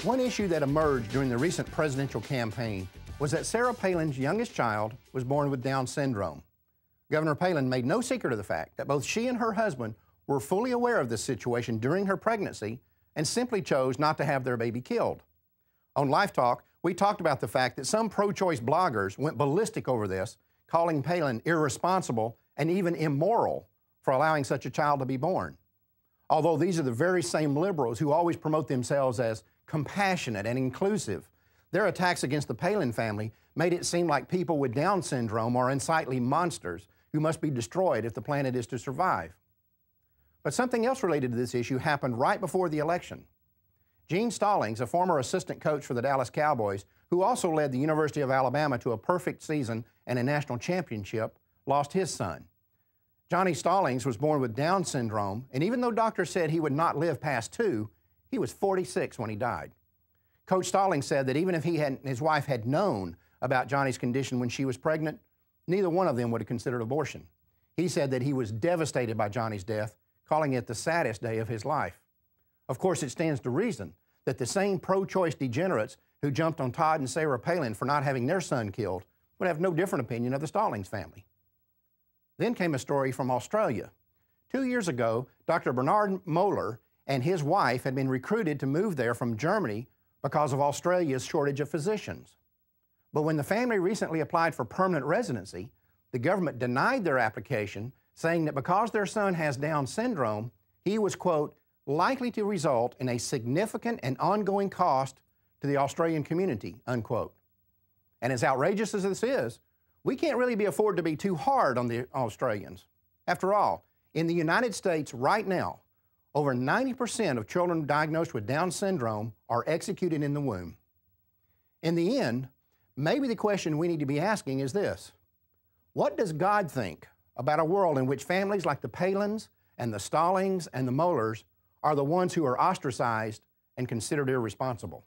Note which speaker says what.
Speaker 1: One issue that emerged during the recent presidential campaign was that Sarah Palin's youngest child was born with Down syndrome. Governor Palin made no secret of the fact that both she and her husband were fully aware of this situation during her pregnancy and simply chose not to have their baby killed. On Life Talk, we talked about the fact that some pro-choice bloggers went ballistic over this, calling Palin irresponsible and even immoral for allowing such a child to be born. Although these are the very same liberals who always promote themselves as compassionate and inclusive, their attacks against the Palin family made it seem like people with Down syndrome are unsightly monsters who must be destroyed if the planet is to survive. But something else related to this issue happened right before the election. Gene Stallings, a former assistant coach for the Dallas Cowboys, who also led the University of Alabama to a perfect season and a national championship, lost his son. Johnny Stallings was born with Down syndrome, and even though doctors said he would not live past 2, he was 46 when he died. Coach Stallings said that even if he and his wife had known about Johnny's condition when she was pregnant, neither one of them would have considered abortion. He said that he was devastated by Johnny's death, calling it the saddest day of his life. Of course, it stands to reason that the same pro-choice degenerates who jumped on Todd and Sarah Palin for not having their son killed would have no different opinion of the Stallings family. Then came a story from Australia. 2 years ago, Dr. Bernard Moeller and his wife had been recruited to move there from Germany because of Australia's shortage of physicians. But when the family recently applied for permanent residency, the government denied their application, saying that because their son has Down syndrome, he was, quote, likely to result in a significant and ongoing cost to the Australian community, unquote. And as outrageous as this is, we can't really be afforded to be too hard on the Australians. After all, in the United States right now, over 90% of children diagnosed with Down syndrome are executed in the womb. In the end, maybe the question we need to be asking is this: what does God think about a world in which families like the Palins and the Stallings and the Moellers are the ones who are ostracized and considered irresponsible?